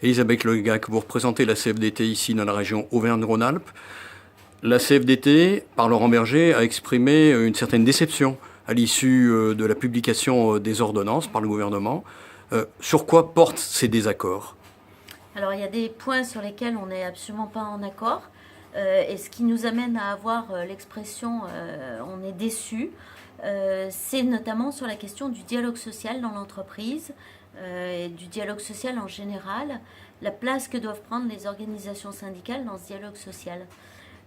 Elisabeth Legac, vous représentez la CFDT ici dans la région Auvergne-Rhône-Alpes. La CFDT, par Laurent Berger, a exprimé une certaine déception à l'issue de la publication des ordonnances par le gouvernement. Sur quoi portent ces désaccords ? Alors il y a des points sur lesquels on n'est absolument pas en accord. Et ce qui nous amène à avoir l'expression on est déçu, c'est notamment sur la question du dialogue social dans l'entreprise et du dialogue social en général, la place que doivent prendre les organisations syndicales dans ce dialogue social.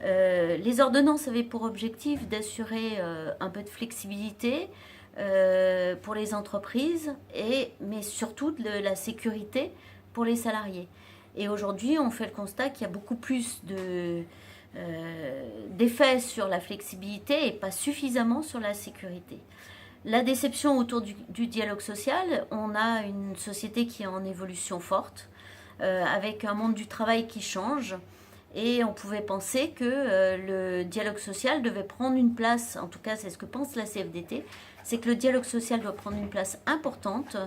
Les ordonnances avaient pour objectif d'assurer un peu de flexibilité pour les entreprises, mais surtout de la sécurité pour les salariés. Et aujourd'hui, on fait le constat qu'il y a beaucoup plus d'effets sur la flexibilité et pas suffisamment sur la sécurité. La déception autour du dialogue social, on a une société qui est en évolution forte, avec un monde du travail qui change, et on pouvait penser que le dialogue social devait prendre une place, en tout cas c'est ce que pense la CFDT, c'est que le dialogue social doit prendre une place importante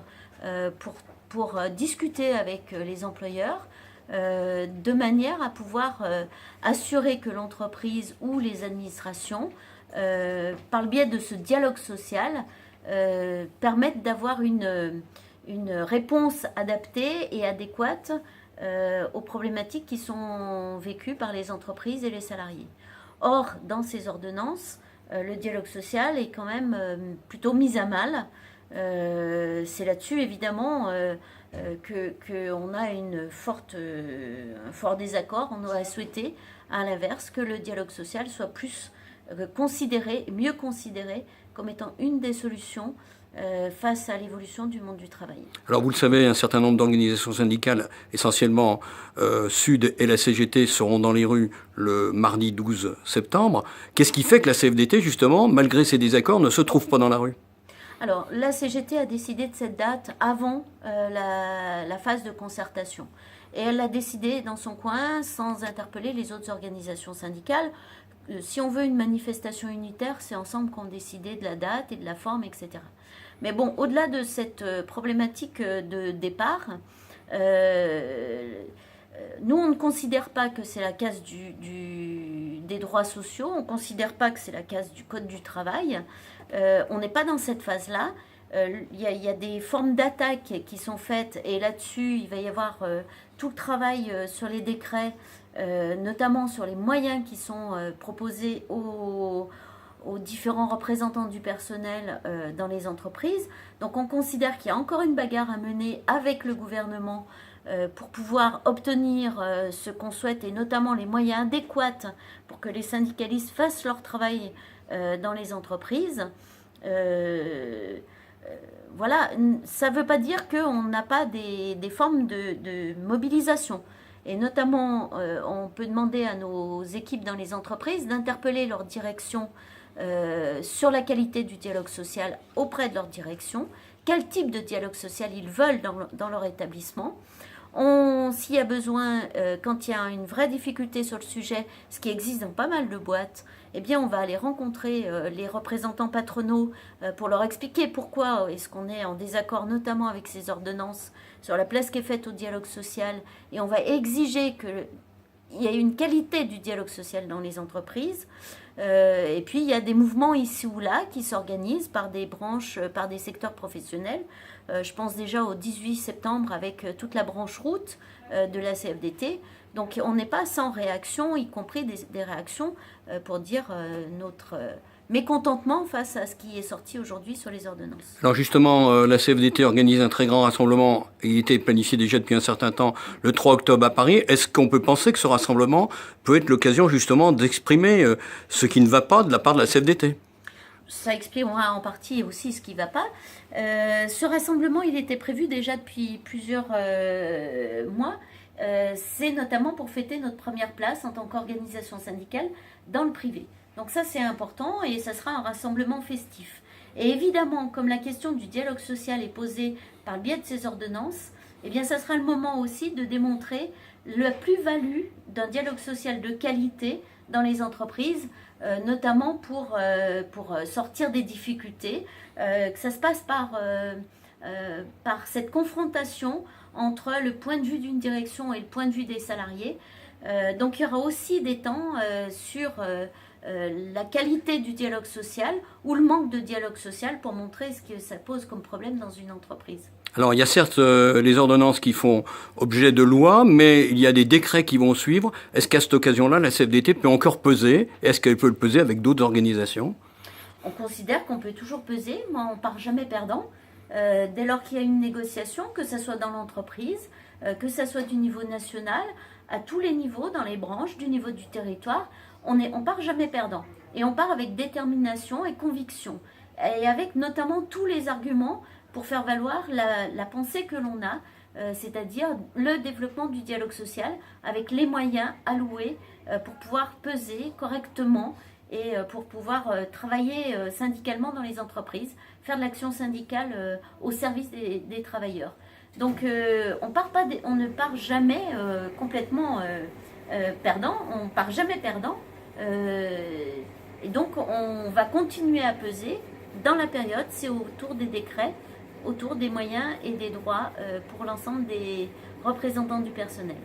pour discuter avec les employeurs, de manière à pouvoir assurer que l'entreprise ou les administrations, par le biais de ce dialogue social, permettent d'avoir une réponse adaptée et adéquate aux problématiques qui sont vécues par les entreprises et les salariés. Or, dans ces ordonnances, le dialogue social est quand même plutôt mis à mal. C'est là-dessus, évidemment, qu'on a un fort désaccord. On aurait souhaité, à l'inverse, que le dialogue social soit mieux considéré comme étant une des solutions face à l'évolution du monde du travail. Alors vous le savez, un certain nombre d'organisations syndicales, essentiellement Sud et la CGT, seront dans les rues le mardi 12 septembre. Qu'est-ce qui fait que la CFDT, justement, malgré ces désaccords, ne se trouve pas dans la rue ? Alors, la CGT a décidé de cette date avant la phase de concertation. Et elle l'a décidé dans son coin sans interpeller les autres organisations syndicales. Si on veut une manifestation unitaire, c'est ensemble qu'on décidait de la date et de la forme, etc. Mais bon, au-delà de cette problématique de départ, nous, on ne considère pas que c'est la casse des droits sociaux, on ne considère pas que c'est la casse du Code du travail. On n'est pas dans cette phase-là. Il y a des formes d'attaque qui sont faites, et là-dessus, il va y avoir tout le travail sur les décrets, notamment sur les moyens qui sont proposés aux différents représentants du personnel dans les entreprises. Donc on considère qu'il y a encore une bagarre à mener avec le gouvernement pour pouvoir obtenir ce qu'on souhaite, et notamment les moyens adéquats pour que les syndicalistes fassent leur travail dans les entreprises. Voilà, ça ne veut pas dire qu'on n'a pas des formes de mobilisation. Et notamment, on peut demander à nos équipes dans les entreprises d'interpeller leur direction sur la qualité du dialogue social auprès de leur direction, quel type de dialogue social ils veulent dans leur établissement. S'il y a besoin, quand il y a une vraie difficulté sur le sujet, ce qui existe dans pas mal de boîtes, eh bien on va aller rencontrer les représentants patronaux pour leur expliquer pourquoi est-ce qu'on est en désaccord, notamment avec ces ordonnances, sur la place qui est faite au dialogue social, et on va exiger qu'il y ait une qualité du dialogue social dans les entreprises. Et puis il y a des mouvements ici ou là qui s'organisent par des branches, par des secteurs professionnels. Je pense déjà au 18 septembre avec toute la branche route de la CFDT. Donc on n'est pas sans réaction, y compris des réactions pour dire notre mécontentement face à ce qui est sorti aujourd'hui sur les ordonnances. Alors justement, la CFDT organise un très grand rassemblement. Il était planifié déjà depuis un certain temps, le 3 octobre à Paris. Est-ce qu'on peut penser que ce rassemblement peut être l'occasion justement d'exprimer ce qui ne va pas de la part de la CFDT ? Ça exprimera en partie aussi ce qui ne va pas. Ce rassemblement, il était prévu déjà depuis plusieurs mois. C'est notamment pour fêter notre première place en tant qu'organisation syndicale dans le privé. Donc ça, c'est important, et ça sera un rassemblement festif. Et évidemment, comme la question du dialogue social est posée par le biais de ces ordonnances, eh bien, ça sera le moment aussi de démontrer la plus-value d'un dialogue social de qualité dans les entreprises, notamment pour sortir des difficultés, que ça se passe par par cette confrontation entre le point de vue d'une direction et le point de vue des salariés. Donc il y aura aussi des temps sur la qualité du dialogue social ou le manque de dialogue social pour montrer ce que ça pose comme problème dans une entreprise. Alors il y a certes les ordonnances qui font objet de loi, mais il y a des décrets qui vont suivre. Est-ce qu'à cette occasion-là, la CFDT peut encore peser? Est-ce qu'elle peut le peser avec d'autres organisations? On considère qu'on peut toujours peser, mais on ne part jamais perdant. Dès lors qu'il y a une négociation, que ce soit dans l'entreprise, que ce soit du niveau national, à tous les niveaux, dans les branches, du niveau du territoire, on part jamais perdant. Et on part avec détermination et conviction. Et avec notamment tous les arguments pour faire valoir la pensée que l'on a, c'est-à-dire le développement du dialogue social avec les moyens alloués pour pouvoir peser correctement et pour pouvoir travailler syndicalement dans les entreprises, faire de l'action syndicale au service des travailleurs. Donc on ne part jamais complètement perdant, on ne part jamais perdant. Et donc on va continuer à peser dans la période, c'est autour des décrets, autour des moyens et des droits pour l'ensemble des représentants du personnel.